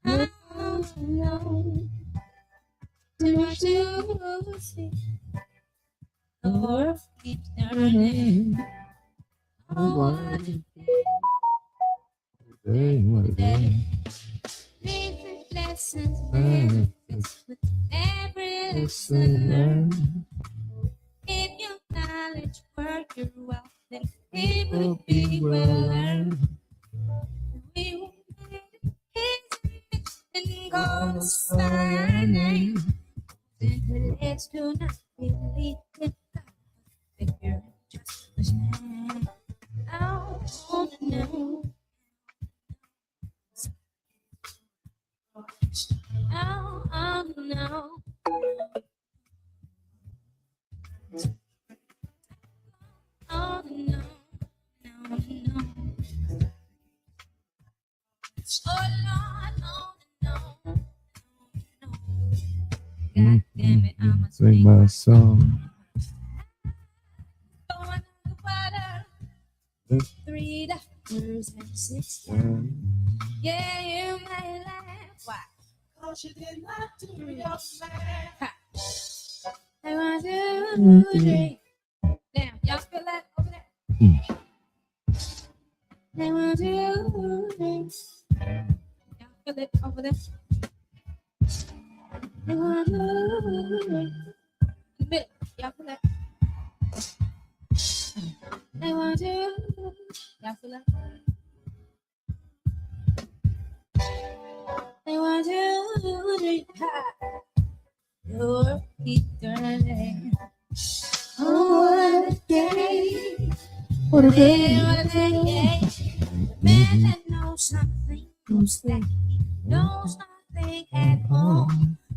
know. Do I do see the world keeps turning? Oh, what a day. Different lessons learned with every lesson learned. If your knowledge were your wealth, then it would be well earned. We will make his and call us by our name. Then let's do not believe in God, if you're just a man. I wanna know. Oh no. Oh no. No, no. Oh Lord, oh no. No. God damn it, I must sing my song. Going on the water. 3 doctors and 6 times. Yeah, you may laugh. Why? Cause you did not do your math. I want to drink. Damn, y'all feel that over there? I want to drink. Y'all feel it over there? I want to drink. A bit, y'all feel that? I want to. Y'all feel that? I want to drink. Your eternity. Oh, what a day. What a day. What a day. Yeah. The man that knows something, knows that he knows nothing at all.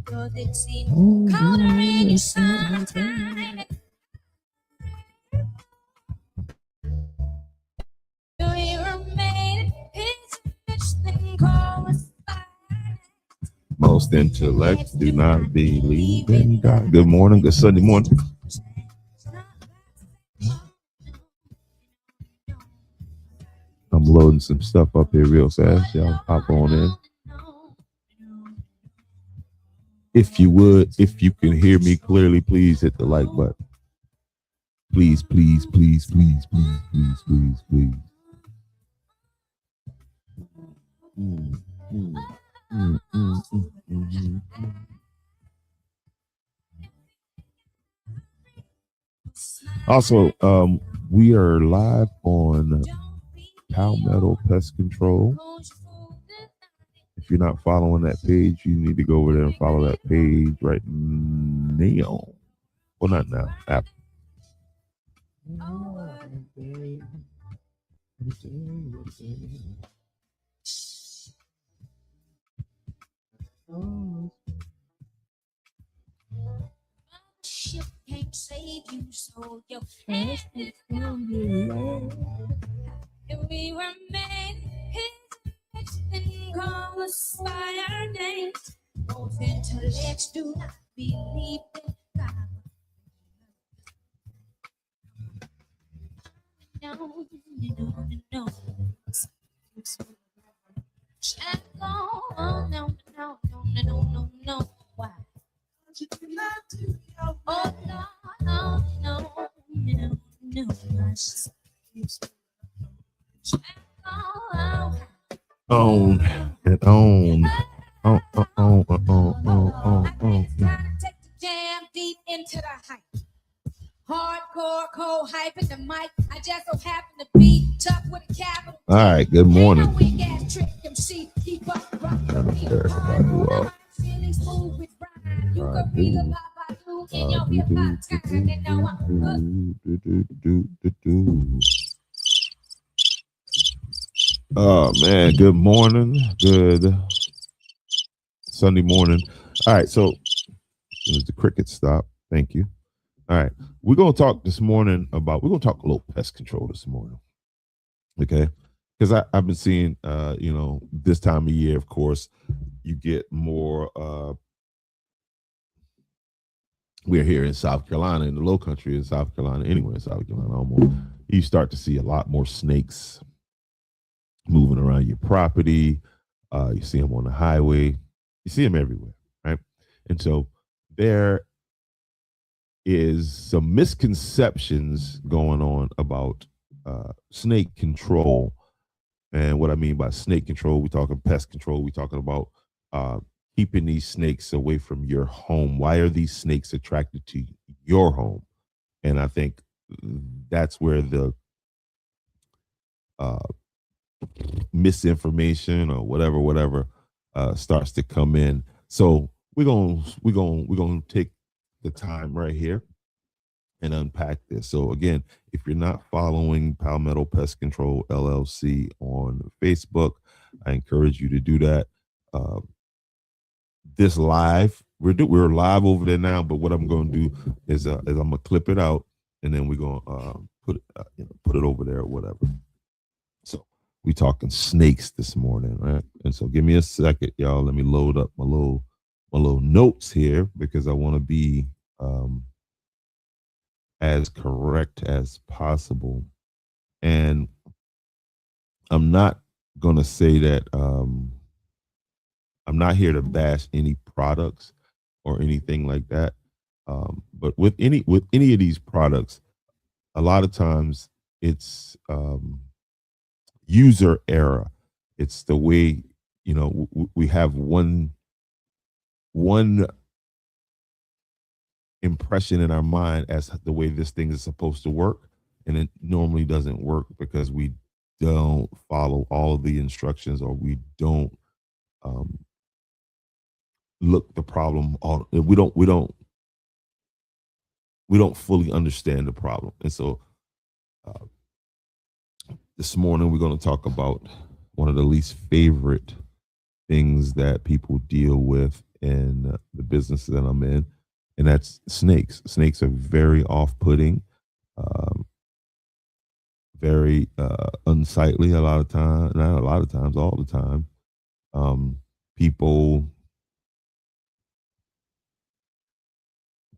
Though it seems colder in your summertime. We were made his thing called us by. Most intellects do not believe in God. Good morning, good Sunday morning. I'm loading some stuff up here real fast. Y'all hop on in. If you would, if you can hear me clearly, please hit the like button. Please, please, please, please, please, please, please, please. Also, we are live on Palmetto Pest Control. If you're not following that page, you need to go over there and follow that page right now. Well, not now. After. Shit can't save you, so your hands is gonna be low. If we were made his and call us by our names, both intellects do not believe in God. No, no, no. No, no, no, no, no, no. Why? Oh, no, no, no, no, no. On and on. Take the jam deep into the hype. Hardcore, cold hype in the mic. I just so happen to be tough with a capital. All right, good morning. Oh man, good morning. Good Sunday morning. All right, so there's the cricket stop. Thank you. All right, we're gonna talk this morning about. We're gonna talk a little pest control this morning, okay? Because I've been seeing, this time of year, of course, you get more. We're here in South Carolina, in the Low Country in South Carolina, anywhere in South Carolina, almost. You start to see a lot more snakes moving around your property. You see them on the highway. You see them everywhere, right? And so there is some misconceptions going on about snake control. And what I mean by snake control, we're talking pest control. We're talking about uh, keeping these snakes away from your home. Why are these snakes attracted to your home? And I think that's where the uh, misinformation or whatever starts to come in. So we're gonna take the time right here and unpack this. So again, if you're not following Palmetto Pest Control LLC on Facebook, I encourage you to do that. Uh, this live, we're live over there now. But what I'm going to do is I'm gonna clip it out, and then we're gonna put it over there or whatever. So we talking snakes this morning, right? And so give me a second, y'all. Let me load up my little notes here because I want to be as correct as possible. And I'm not gonna say that I'm not here to bash any products or anything like that. But with any of these products, a lot of times it's user error. It's the way we have one impression in our mind as the way this thing is supposed to work, and it normally doesn't work because we don't follow all of the instructions, or we don't um, look the problem on. We don't fully understand the problem, and so uh, this morning we're going to talk about one of the least favorite things that people deal with in the business that I'm in, and that's snakes. Snakes are very off-putting, um, very unsightly. A lot of times, not a lot of times, all the time. Um, people,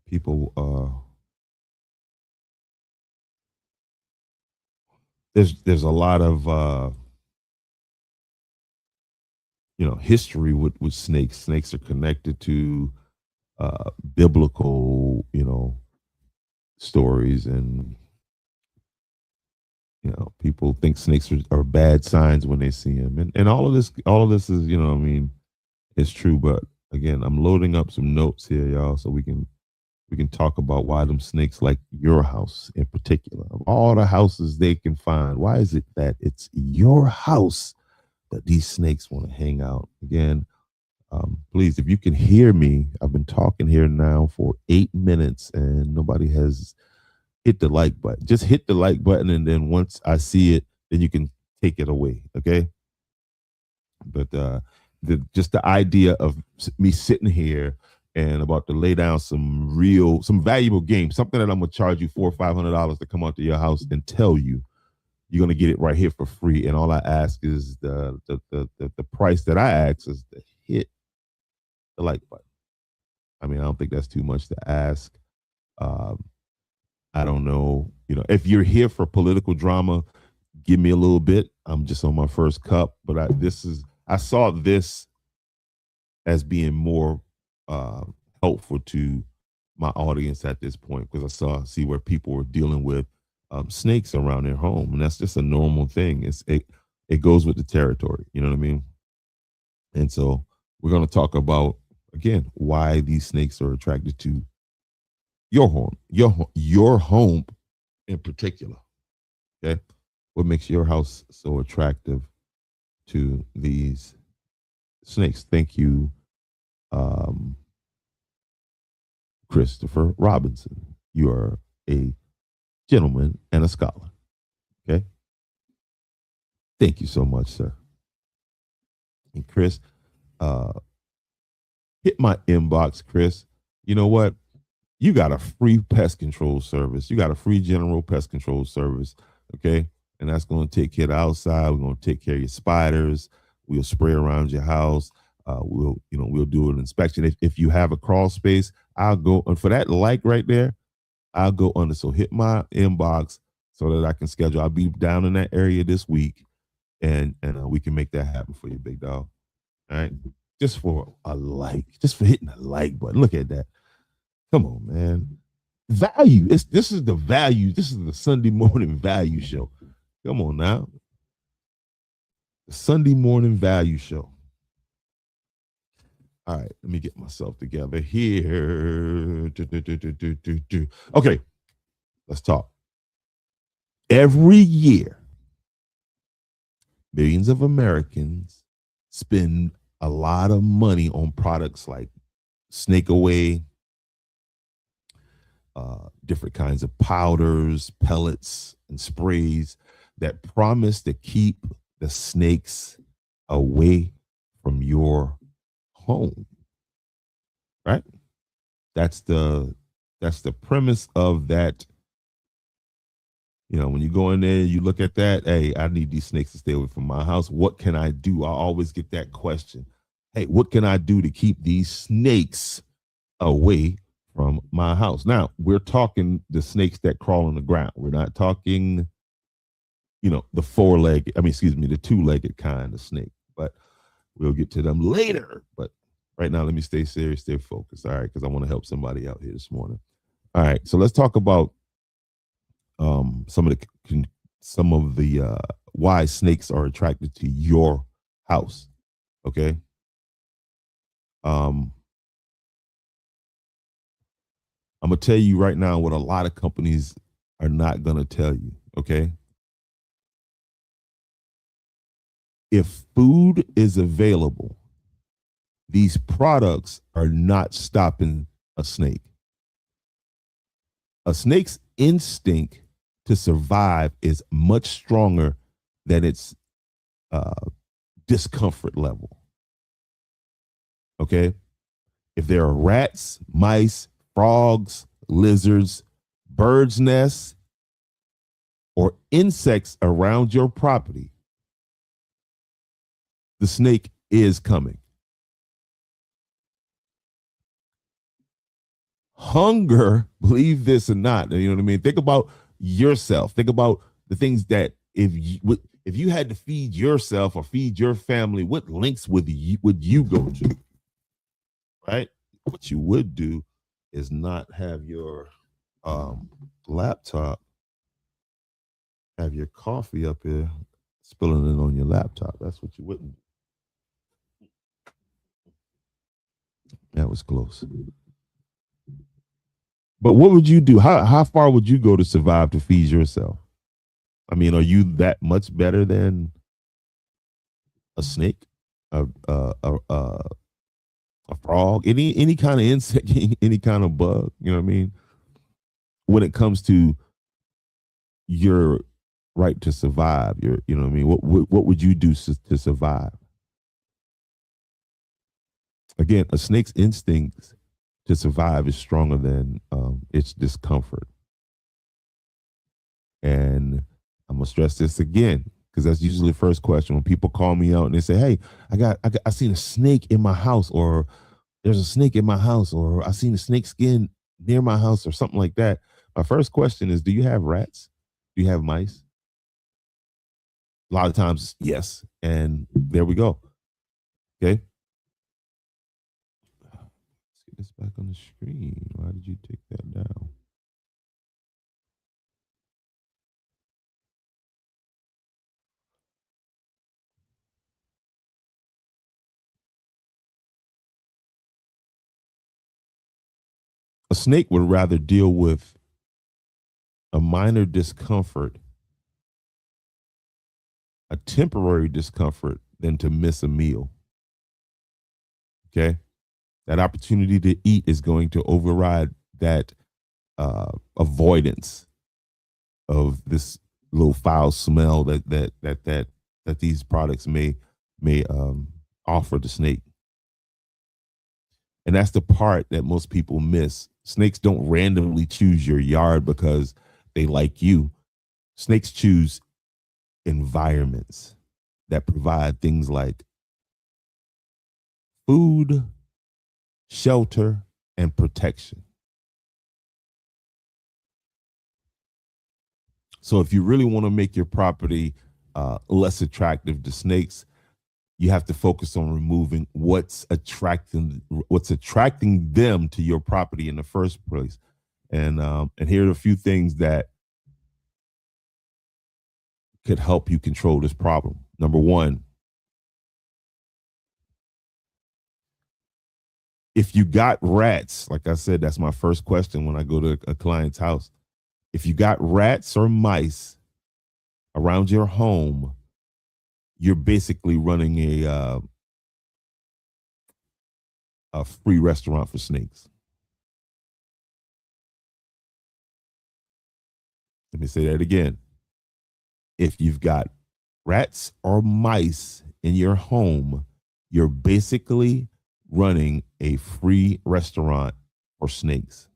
people. There's a lot of history with snakes. Snakes are connected to biblical stories, and people think snakes are bad signs when they see them, and all of this is I mean, it's true. But again, I'm loading up some notes here, y'all, so we can talk about why them snakes like your house in particular. Of all the houses they can find, why is it that it's your house that these snakes want to hang out? Again, please, if you can hear me, I've been talking here now for 8 minutes and nobody has hit the like button. Just hit the like button, and then once I see it, then you can take it away. Okay. But just the idea of me sitting here and about to lay down some valuable game, something that I'm gonna charge you $400 or $500 to come out to your house and tell you you're gonna get it right here for free. And all I ask is the price that I ask is to hit the like button. I mean, I don't think that's too much to ask. Um, I don't know, if you're here for political drama, give me a little bit. I'm just on my first cup, but I saw this as being more uh, helpful to my audience at this point, because see where people were dealing with snakes around their home, and that's just a normal thing. It goes with the territory, you know what I mean? And so we're going to talk about again why these snakes are attracted to your home in particular. Okay, what makes your house so attractive to these snakes? Thank you, um, Christopher Robinson. You are a gentleman and a scholar. Okay. Thank you so much, sir. And Chris, uh, hit my inbox, Chris. You know what? You got a free pest control service. You got a free general pest control service. Okay. And that's going to take care of the outside. We're going to take care of your spiders. We'll spray around your house. We'll do an inspection. If you have a crawl space, I'll go, and for that like right there, I'll go under. So hit my inbox so that I can schedule. I'll be down in that area this week, and we can make that happen for you, big dog. All right. Just for a like, just for hitting a like button. Look at that. Come on, man. Value. This is the value. This is the Sunday morning value show. Come on now. The Sunday morning value show. All right, let me get myself together here. Okay, let's talk. Every year, millions of Americans spend a lot of money on products like Snake Away, different kinds of powders, pellets, and sprays that promise to keep the snakes away from your home. Right? That's the premise of that. You know, when you go in there, you look at that. Hey, I need these snakes to stay away from my house. What can I do? I always get that question. Hey, what can I do to keep these snakes away from my house? Now, we're talking the snakes that crawl on the ground. We're not talking, the the two-legged kind of snake. But we'll get to them later. But right now, let me stay serious, stay focused. All right, because I want to help somebody out here this morning. All right, so let's talk about some of the why snakes are attracted to your house. Okay. I'm gonna tell you right now what a lot of companies are not gonna tell you. Okay. If food is available, these products are not stopping a snake. A snake's instinct to survive is much stronger than its discomfort level. Okay? If there are rats, mice, frogs, lizards, birds' nests, or insects around your property, the snake is coming. Hunger, believe this or not, you know what I mean? Think about yourself. Think about the things that if you had to feed yourself or feed your family, what links would you go to? Right? What you would do is not have your laptop, have your coffee up here spilling it on your laptop. That's what you wouldn't do. That was close. But what would you do? How far would you go to survive to feed yourself? I mean, are you that much better than a snake, a frog, any kind of insect, any kind of bug? You know what I mean? When it comes to your right to survive, you know what I mean? What would you do to survive? Again, a snake's instincts to survive is stronger than its discomfort. And I'm gonna stress this again because that's usually the first question when people call me out and they say, "Hey, I seen a snake in my house," or "There's a snake in my house," or "I seen a snake skin near my house," or something like that. My first question is, "Do you have rats? Do you have mice?" A lot of times, yes, and there we go. Okay. Let's get this back on the screen. Why did you take that down? A snake would rather deal with a minor discomfort, a temporary discomfort, than to miss a meal. Okay. That opportunity to eat is going to override that avoidance of this little foul smell that these products may offer the snake. And that's the part that most people miss. Snakes don't randomly choose your yard because they like you. Snakes choose environments that provide things like food, shelter, and protection. So if you really want to make your property less attractive to snakes, you have to focus on removing what's attracting them to your property in the first place. And here are a few things that could help you control this problem. Number one, if you got rats, like I said, that's my first question when I go to a client's house. If you got rats or mice around your home, you're basically running a free restaurant for snakes. Let me say that again. If you've got rats or mice in your home, you're basically running a free restaurant for snakes.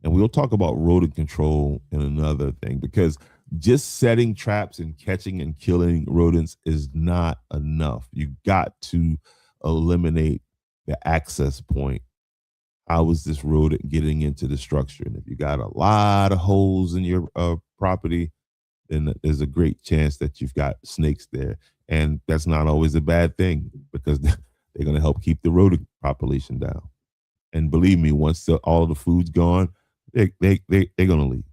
And we'll talk about rodent control in another thing, because just setting traps and catching and killing rodents is not enough. You got to eliminate the access point. How is this rodent getting into the structure? And if you got a lot of holes in your property, then there's a great chance that you've got snakes there. And that's not always a bad thing, because they're going to help keep the rodent population down. And believe me, once all of the food's gone, they're going to leave.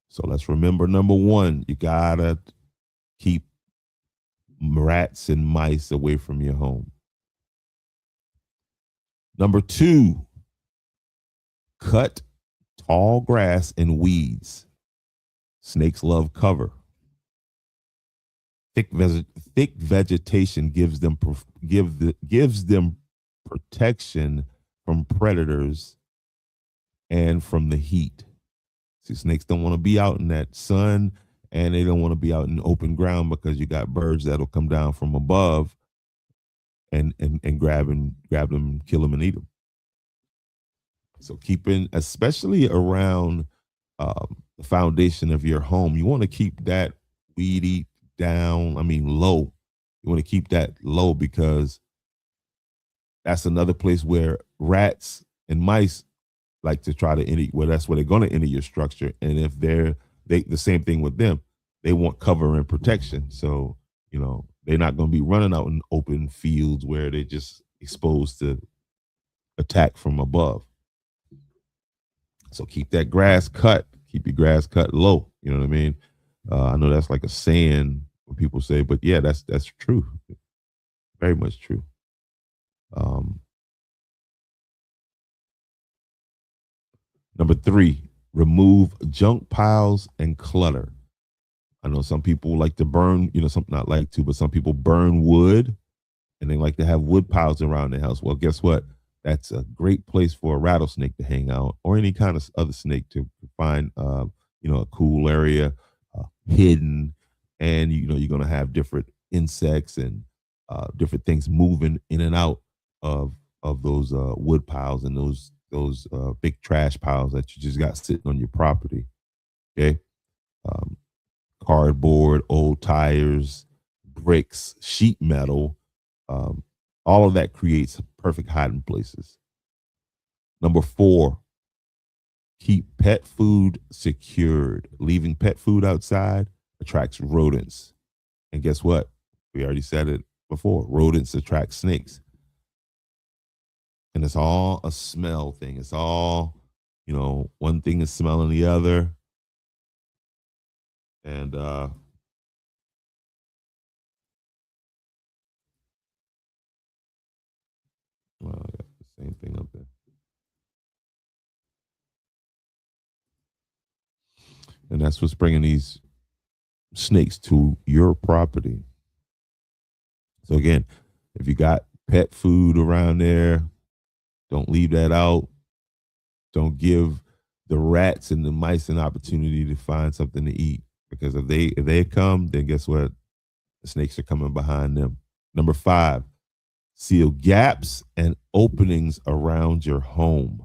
So let's remember, number one, you got to keep rats and mice away from your home. Number two, cut tall grass and weeds. Snakes love cover. Thick vegetation gives them protection from predators and from the heat. See, snakes don't want to be out in that sun, and they don't want to be out in open ground, because you got birds that'll come down from above and grab them, kill them, and eat them. So keeping, especially around the foundation of your home, you want to keep that weedy down. Low. You want to keep that low, because that's another place where rats and mice like to try to enter. Well, that's where they're going to enter your structure. And if they the same thing with them, they want cover and protection. So, they're not going to be running out in open fields where they're just exposed to attack from above. So keep that grass cut. Keep your grass cut low. You know what I mean? I know that's like a saying what people say, but yeah, that's true. Very much true. Number three, remove junk piles and clutter. I know some people like to burn, some not like to, but some people burn wood, and they like to have wood piles around their house. Well, guess what? That's a great place for a rattlesnake to hang out, or any kind of other snake to find, a cool area, hidden. And, you're going to have different insects and different things moving in and out of those wood piles and those big trash piles that you just got sitting on your property. Okay. Cardboard, old tires, bricks, sheet metal, all of that creates perfect hiding places. Number four, keep pet food secured. Leaving pet food outside attracts rodents. And guess what? We already said it before. Rodents attract snakes. And it's all a smell thing. It's all, one thing is smelling the other. And I got the same thing up there. And that's what's bringing these snakes to your property. So again, if you got pet food around there, don't leave that out. Don't give the rats and the mice an opportunity to find something to eat, because if they come, then guess what? The snakes are coming behind them. Number five, seal gaps and openings around your home.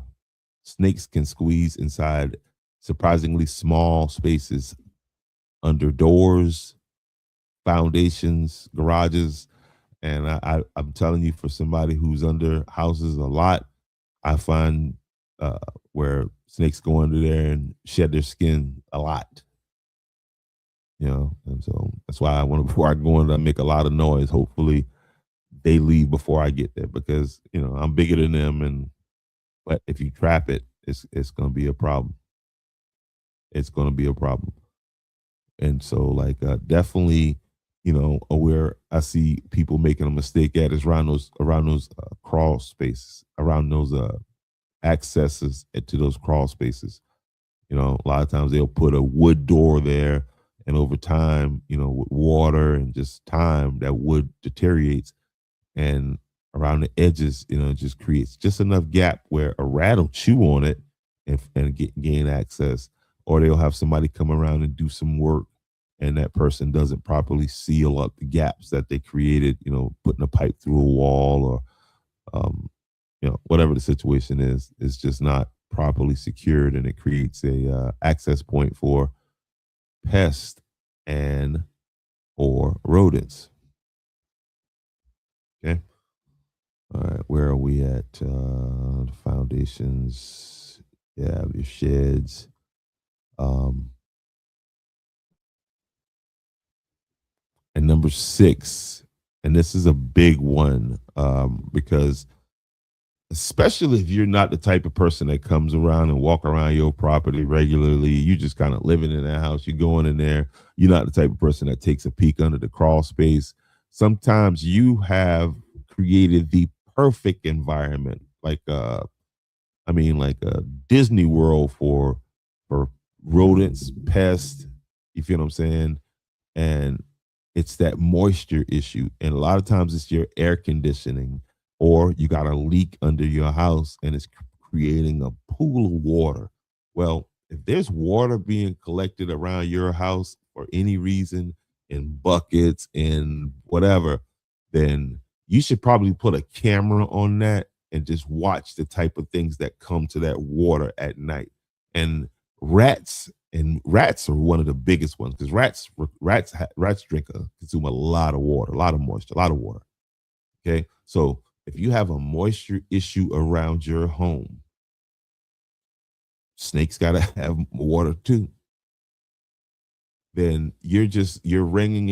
Snakes can squeeze inside surprisingly small spaces, under doors, foundations, garages. And I'm telling you, for somebody who's under houses a lot, I find where snakes go under there and shed their skin a lot. And so that's why I want to before I go in, I make a lot of noise. Hopefully, they leave before I get there because I'm bigger than them, and but if you trap it, it's going to be a problem. It's going to be a problem. And so, like, definitely, where I see people making a mistake at is around those crawl spaces, around those accesses to those crawl spaces. A lot of times they'll put a wood door there, and over time, with water and just time, that wood deteriorates, and around the edges, it just creates just enough gap where a rat will chew on it and gain access, or they'll have somebody come around and do some work, and that person doesn't properly seal up the gaps that they created, putting a pipe through a wall or, whatever the situation is just not properly secured, and it creates a access point for pests and or rodents. Okay. All right, where are we at? The foundations. Yeah, your sheds. And number 6, and this is a big one, because especially if you're not the type of person that comes around and walk around your property regularly, you just kind of living in that house, you're going in there, you're not the type of person that takes a peek under the crawl space. Sometimes you have created the perfect environment, like like a Disney World for rodents, pests, you feel what I'm saying? And it's that moisture issue. And a lot of times it's your air conditioning, or you got a leak under your house and it's creating a pool of water. Well, if there's water being collected around your house for any reason in buckets and whatever, then you should probably put a camera on that and just watch the type of things that come to that water at night. And rats are one of the biggest ones because rats consume a lot of water, a lot of moisture, a lot of water. Okay, so if you have a moisture issue around your home, snakes got to have water too. Then you're ringing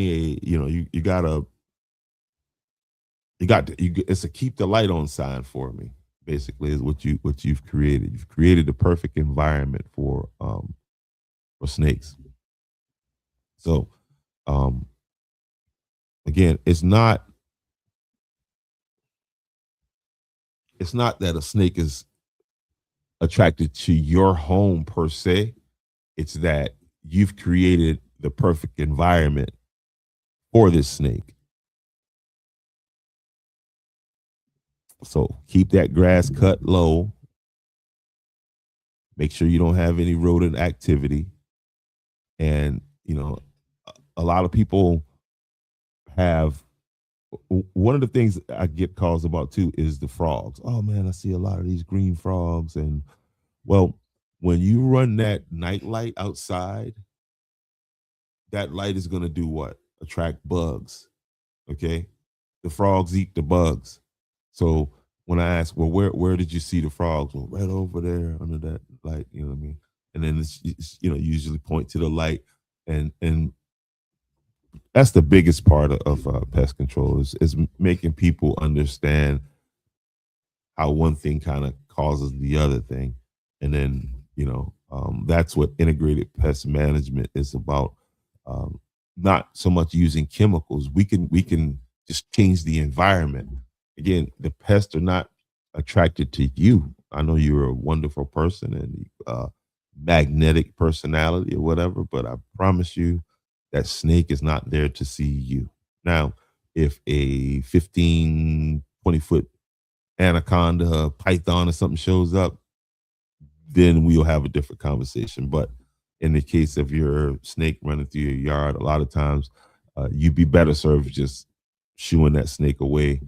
it's a keep the light on sign for me. Basically, is what you've created. You've created the perfect environment for snakes. So, again, it's not that a snake is attracted to your home per se. It's that you've created the perfect environment for this snake. So keep that grass cut low. Make sure you don't have any rodent activity. And, a lot of people have one of the things I get calls about too is the frogs. Oh man, I see a lot of these green frogs. And well, when you run that night light outside, that light is going to do what? Attract bugs. Okay. The frogs eat the bugs. So when I ask, well, where did you see the frogs? Well, right over there under that light, you know what I mean? And then it's usually point to the light, and that's the biggest part of pest control is making people understand how one thing kind of causes the other thing, and then that's what integrated pest management is about. Not so much using chemicals. We can just change the environment. Again, the pests are not attracted to you. I know you're a wonderful person and magnetic personality or whatever, but I promise you that snake is not there to see you. Now, if a 15, 20-foot anaconda, python, or something shows up, then we'll have a different conversation. But in the case of your snake running through your yard, a lot of times you'd be better served just shooing that snake away.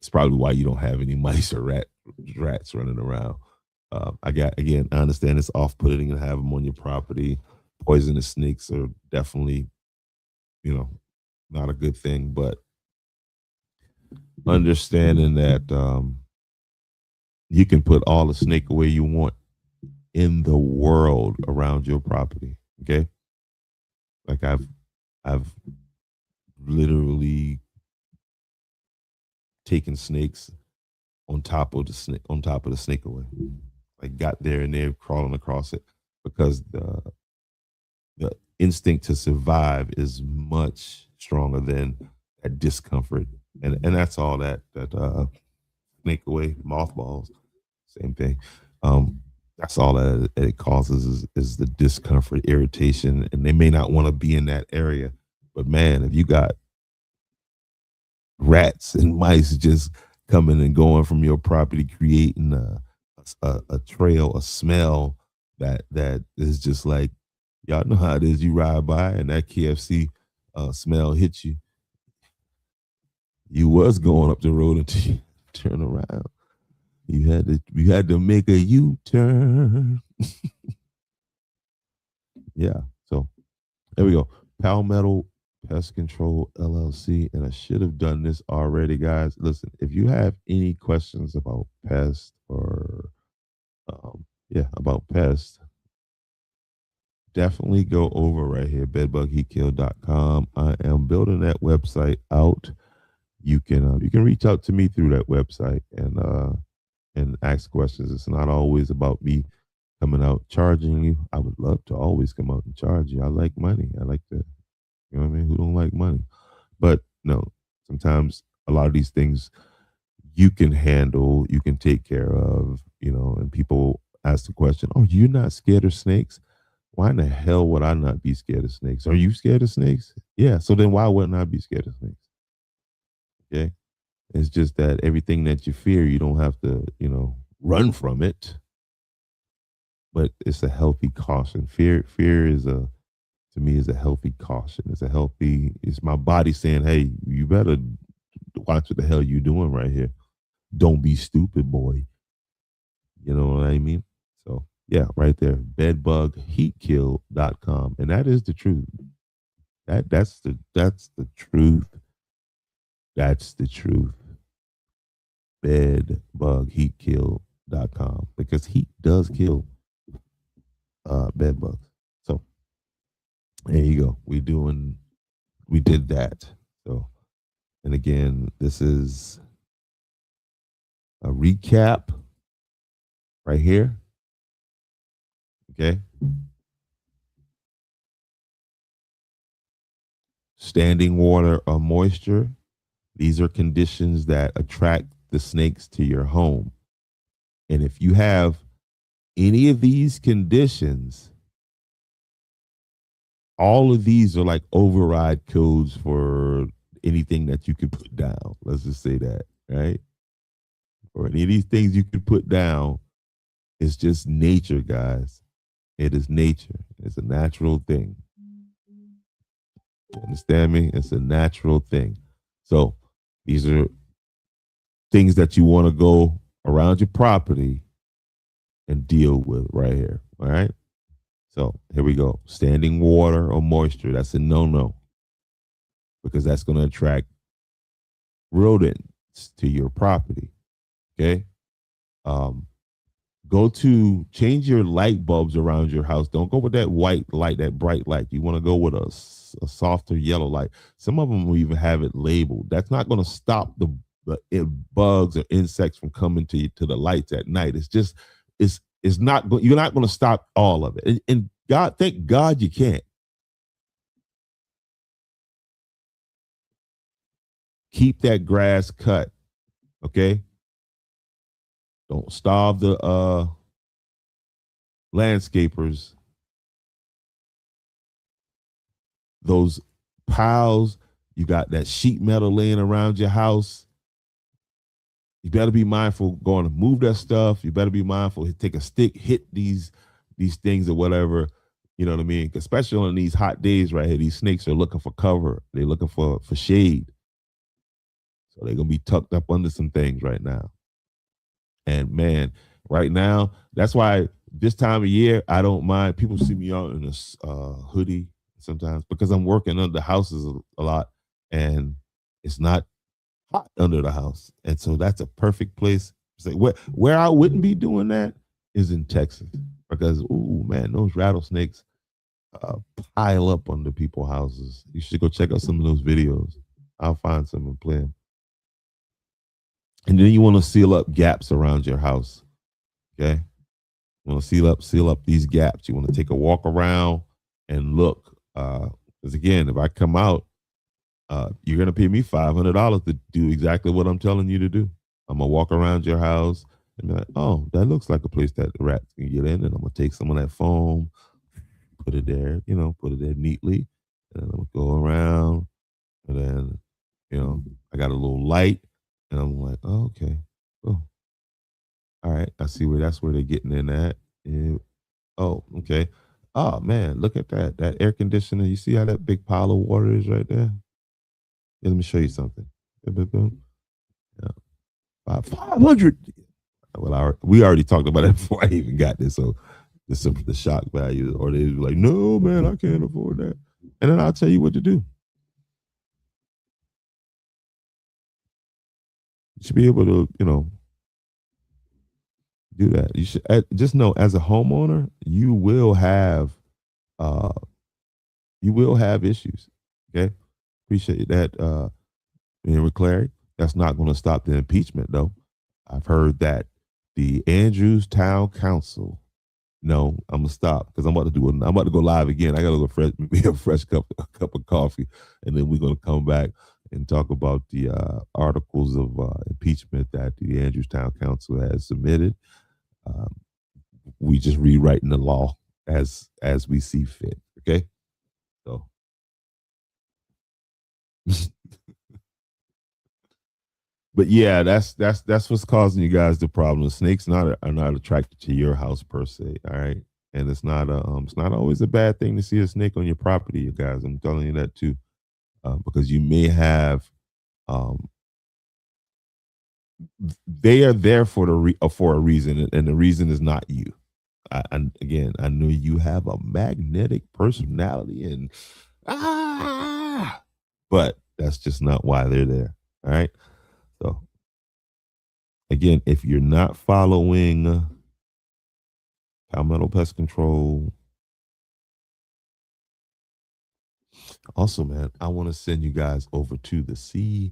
It's probably why you don't have any mice or rats running around. I understand it's off-putting to have them on your property. Poisonous snakes are definitely, not a good thing. But understanding that You can put all the snake away you want in the world around your property. Okay. Like I've literally taken snakes on top of the snake away. Like got there and they're crawling across it because the instinct to survive is much stronger than that discomfort. And that's all that snake away, mothballs, same thing. Um, that's all that it causes is the discomfort, irritation, and they may not want to be in that area. But man, if you got rats and mice just coming and going from your property, creating a trail, a smell that is just like y'all know how it is. You ride by and that KFC smell hits you. You was going up the road until you turn around. You had to make a U-turn. Yeah. So there we go. Palmetto Pest Control LLC. And I should have done this already, guys. Listen, if you have any questions about pest or about pest, definitely go over right here, bedbugheatkill.com. I am building that website out. You can reach out to me through that website and ask questions. It's not always about me coming out charging you. I would love to always come out and charge you. I like money. I like to, you know what I mean? Who don't like money? But no, sometimes a lot of these things you can handle, you can take care of, and people ask the question, oh, you're not scared of snakes? Why in the hell would I not be scared of snakes? Are you scared of snakes? Yeah. So then why wouldn't I be scared of snakes? Okay. It's just that everything that you fear, you don't have to, run from it. But it's a healthy caution. Fear to me is a healthy caution. It's my body saying, hey, you better watch what the hell you doing right here. Don't be stupid, boy. You know what I mean? So yeah, right there. Bedbugheatkill.com. And that is the truth. That's the truth. That's the truth. Bedbugheatkill.com. Because heat does kill bed bugs. So there you go. We did that. So, and again, this is a recap right here. Okay. Standing water or moisture. These are conditions that attract the snakes to your home. And if you have any of these conditions, all of these are like override codes for anything that you can put down. Let's just say that, right? Or any of these things you can put down, it's just nature, guys. It is nature. It's a natural thing. You understand me? It's a natural thing. So these are things that you want to go around your property and deal with right here. All right. So here we go. Standing water or moisture. That's a no-no because that's going to attract rodents to your property. Okay. Go to change your light bulbs around your house. Don't go with that white light, that bright light. You want to go with a softer yellow light. Some of them will even have it labeled. That's not going to stop the bugs or insects from coming to the lights at night. It's just it's not. You're not going to stop all of it. And God, thank God you can't. Keep that grass cut. Okay. Don't starve the landscapers. Those piles, you got that sheet metal laying around your house. You better be mindful going to move that stuff. You better be mindful. Take a stick, hit these things or whatever. You know what I mean? Especially on these hot days right here. These snakes are looking for cover. They're looking for shade. So they're going to be tucked up under some things right now. And man, right now, that's why this time of year, I don't mind. People see me out in a hoodie sometimes because I'm working under houses a lot and it's not hot under the house. And so that's a perfect place Say where I wouldn't be doing that is in Texas because ooh man, those rattlesnakes uh, pile up under people's houses. You should go check out some of those videos. I'll find some and play them. And then you want to seal up gaps around your house. Okay, you want to seal up these gaps. You want to take a walk around and look. Because again, if I come out, you're gonna pay me $500 to do exactly what I'm telling you to do. I'm gonna walk around your house and be like, oh, that looks like a place that the rats can get in, and I'm gonna take some of that foam, put it there, put it there neatly, and I'm gonna go around, and then, I got a little light, and I'm like, oh, okay, oh, all right, I see that's where they're getting in at. Yeah. Oh, okay. Oh man, look at that air conditioner. You see how that big pile of water is right there? Yeah, let me show you something. Boom, boom, boom. Yeah. 500. Well, we already talked about that before I even got this. So the shock value, or they like, no, man, I can't afford that. And then I'll tell you what to do. You should be able to, do that. You should just know, as a homeowner, uh, you will have issues. Okay, appreciate that, Henry Clary. That's not going to stop the impeachment, though. I've heard that the Andrews Town Council. No, I'm gonna stop because I'm about to go live again. I gotta go be a fresh cup of coffee, and then we're gonna come back and talk about the articles of impeachment that the Andrews Town Council has submitted. Um, we just rewriting the law as we see fit. Okay, so. But yeah, that's what's causing you guys the problem. Snakes are not attracted to your house per se. All right, and it's not always a bad thing to see a snake on your property, you guys. I'm telling you that too, because you may have. Um, they are there for for a reason, and the reason is not you. Again, I know you have a magnetic personality, and but that's just not why they're there. All right. So, again, if you're not following Palmetto Pest Control, also, man, I want to send you guys over to the C.W.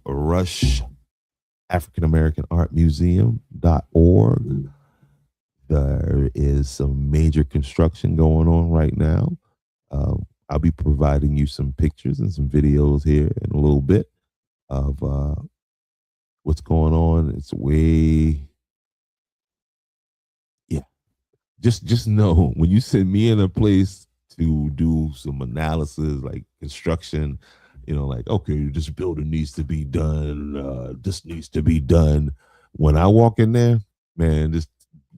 Rush African American Art Museum.org. There is some major construction going on right now. I'll be providing you some pictures and some videos here in a little bit of what's going on. It's way, yeah. Just know, when you send me in a place to do some analysis, like construction, like, okay, this building needs to be done. This needs to be done. When I walk in there, man,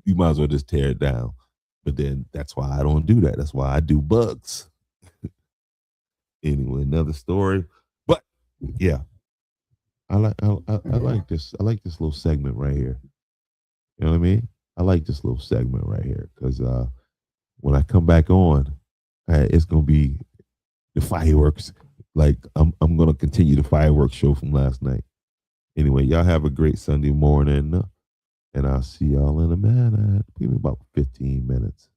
you might as well just tear it down. But then that's why I don't do that. That's why I do bugs. Anyway, another story. But yeah, I like this. I like this little segment right here. You know what I mean? I like this little segment right here because when I come back on, it's gonna be the fireworks. Like I'm gonna continue the fireworks show from last night. Anyway, y'all have a great Sunday morning, and I'll see y'all in a minute. Give me about 15 minutes.